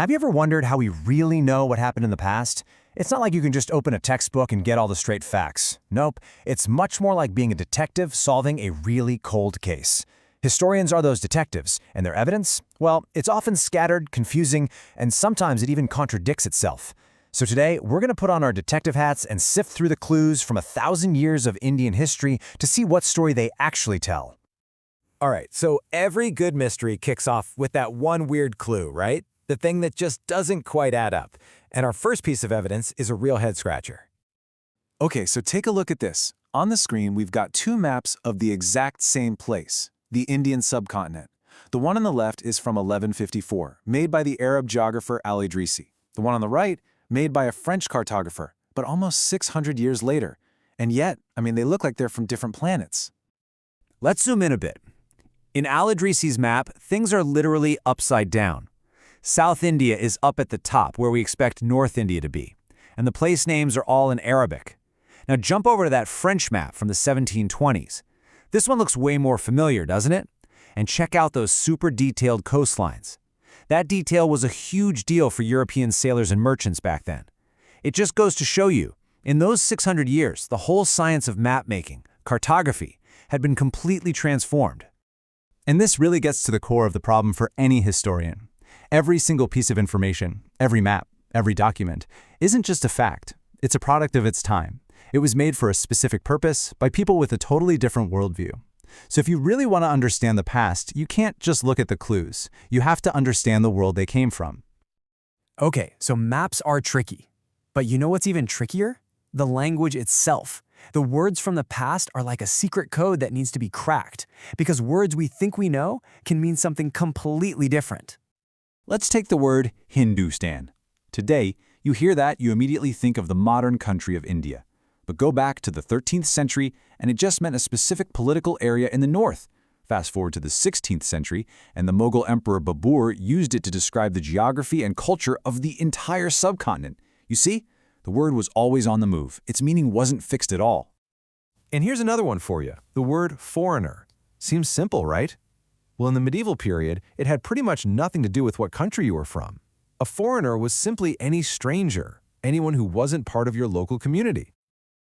Have you ever wondered how we really know what happened in the past? It's not like you can just open a textbook and get all the straight facts. Nope, it's much more like being a detective solving a really cold case. Historians are those detectives, and their evidence? Well, it's often scattered, confusing, and sometimes it even contradicts itself. So today, we're going to put on our detective hats and sift through the clues from 1,000 years of Indian history to see what story they actually tell. All right, so every good mystery kicks off with that one weird clue, right? The thing that just doesn't quite add up. And our first piece of evidence is a real head-scratcher. Okay, so take a look at this. On the screen, we've got two maps of the exact same place, the Indian subcontinent. The one on the left is from 1154, made by the Arab geographer Al-Idrisi. The one on the right, made by a French cartographer, but almost 600 years later. And yet, they look like they're from different planets. Let's zoom in a bit. In Al-Idrisi's map, things are literally upside down. South India is up at the top, where we expect North India to be, and the place names are all in Arabic. Now jump over to that French map from the 1720s. This one looks way more familiar, doesn't it? And check out those super detailed coastlines. That detail was a huge deal for European sailors and merchants back then. It just goes to show you, in those 600 years, the whole science of map-making, cartography, had been completely transformed. And this really gets to the core of the problem for any historian. Every single piece of information, every map, every document, isn't just a fact. It's a product of its time. It was made for a specific purpose by people with a totally different worldview. So if you really want to understand the past, you can't just look at the clues. You have to understand the world they came from. Okay, so maps are tricky. But you know what's even trickier? The language itself. The words from the past are like a secret code that needs to be cracked, because words we think we know can mean something completely different. Let's take the word Hindustan. Today, you hear that, you immediately think of the modern country of India. But go back to the 13th century, and it just meant a specific political area in the north. Fast forward to the 16th century, and the Mughal Emperor Babur used it to describe the geography and culture of the entire subcontinent. You see? The word was always on the move. Its meaning wasn't fixed at all. And here's another one for you. The word foreigner. Seems simple, right? Well, in the medieval period, it had pretty much nothing to do with what country you were from. A foreigner was simply any stranger, anyone who wasn't part of your local community.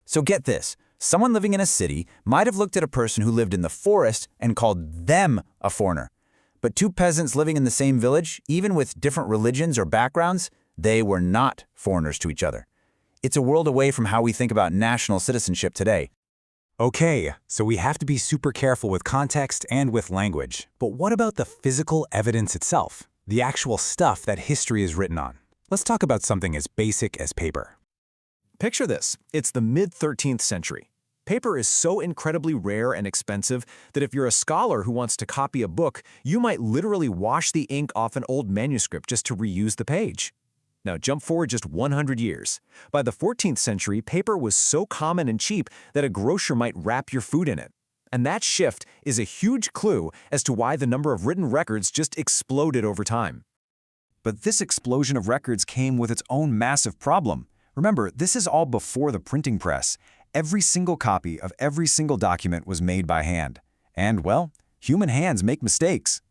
So get this, someone living in a city might have looked at a person who lived in the forest and called them a foreigner. But two peasants living in the same village, even with different religions or backgrounds, they were not foreigners to each other. It's a world away from how we think about national citizenship today. Okay, so we have to be super careful with context and with language. But what about the physical evidence itself? The actual stuff that history is written on? Let's talk about something as basic as paper. Picture this. It's the mid-13th century. Paper is so incredibly rare and expensive that if you're a scholar who wants to copy a book, you might literally wash the ink off an old manuscript just to reuse the page. Now jump forward just 100 years. By the 14th century, paper was so common and cheap that a grocer might wrap your food in it. And that shift is a huge clue as to why the number of written records just exploded over time. But this explosion of records came with its own massive problem. Remember, this is all before the printing press. Every single copy of every single document was made by hand. And, well, human hands make mistakes.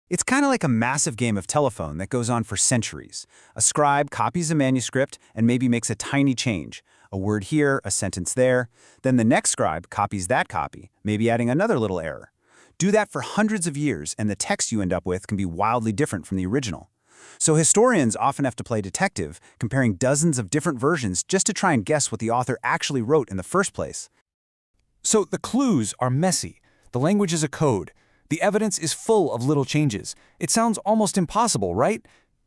It's kind of like a massive game of telephone that goes on for centuries. A scribe copies a manuscript and maybe makes a tiny change. A word here, a sentence there. Then the next scribe copies that copy, maybe adding another little error. Do that for hundreds of years, and the text you end up with can be wildly different from the original. So historians often have to play detective, comparing dozens of different versions just to try and guess what the author actually wrote in the first place. So the clues are messy. The language is a code. The evidence is full of little changes. It sounds almost impossible, right?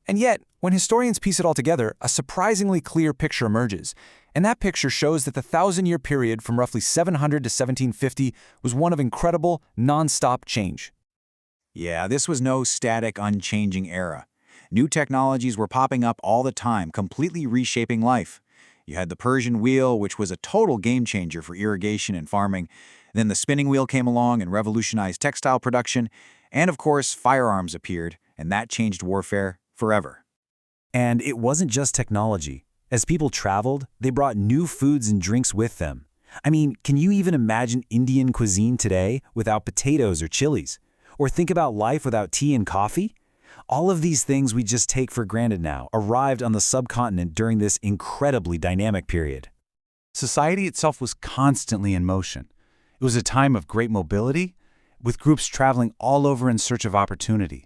And yet, when historians piece it all together, a surprisingly clear picture emerges. And that picture shows that the 1,000-year period from roughly 700 to 1750 was one of incredible, non-stop change. Yeah, this was no static, unchanging era. New technologies were popping up all the time, completely reshaping life. You had the Persian wheel, which was a total game changer for irrigation and farming. Then the spinning wheel came along and revolutionized textile production. And of course, firearms appeared, and that changed warfare forever. And it wasn't just technology. As people traveled, they brought new foods and drinks with them. Can you even imagine Indian cuisine today without potatoes or chilies? Or think about life without tea and coffee? All of these things we just take for granted now arrived on the subcontinent during this incredibly dynamic period. Society itself was constantly in motion. It was a time of great mobility, with groups traveling all over in search of opportunity.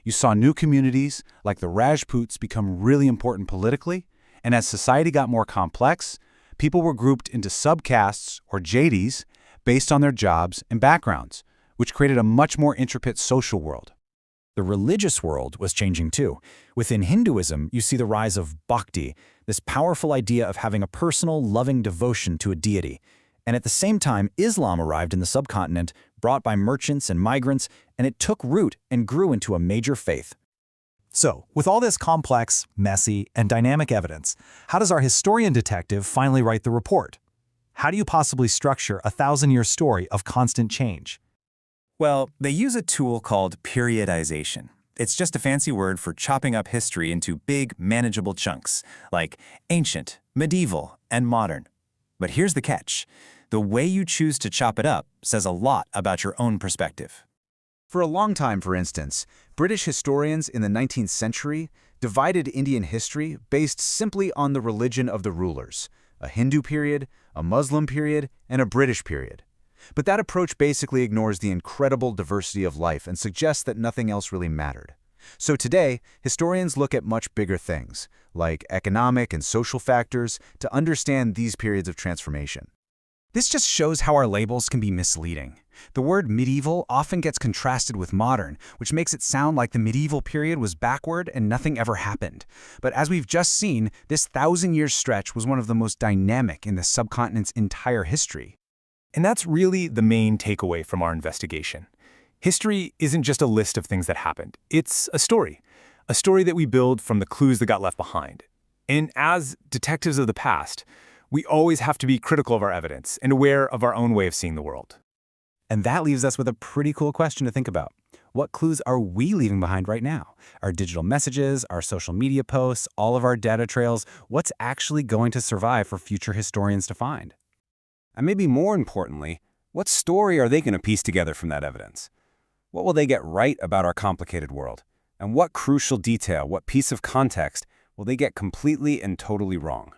You saw new communities, like the Rajputs, become really important politically, and as society got more complex, people were grouped into subcastes, or jadis, based on their jobs and backgrounds, which created a much more intricate social world. The religious world was changing too. Within Hinduism, you see the rise of bhakti, this powerful idea of having a personal, loving devotion to a deity. And at the same time, Islam arrived in the subcontinent, brought by merchants and migrants, and it took root and grew into a major faith. So, with all this complex, messy, and dynamic evidence, how does our historian detective finally write the report? How do you possibly structure a 1,000-year story of constant change? Well, they use a tool called periodization. It's just a fancy word for chopping up history into big, manageable chunks, like ancient, medieval, and modern. But here's the catch. The way you choose to chop it up says a lot about your own perspective. For a long time, for instance, British historians in the 19th century divided Indian history based simply on the religion of the rulers, a Hindu period, a Muslim period, and a British period. But that approach basically ignores the incredible diversity of life and suggests that nothing else really mattered. So today, historians look at much bigger things, like economic and social factors, to understand these periods of transformation. This just shows how our labels can be misleading. The word medieval often gets contrasted with modern, which makes it sound like the medieval period was backward and nothing ever happened. But as we've just seen, this 1,000-year stretch was one of the most dynamic in the subcontinent's entire history. And that's really the main takeaway from our investigation. History isn't just a list of things that happened. It's a story that we build from the clues that got left behind. And as detectives of the past, we always have to be critical of our evidence and aware of our own way of seeing the world. And that leaves us with a pretty cool question to think about. What clues are we leaving behind right now? Our digital messages, our social media posts, all of our data trails, what's actually going to survive for future historians to find? And maybe more importantly, what story are they going to piece together from that evidence? What will they get right about our complicated world? And what crucial detail, what piece of context will they get completely and totally wrong?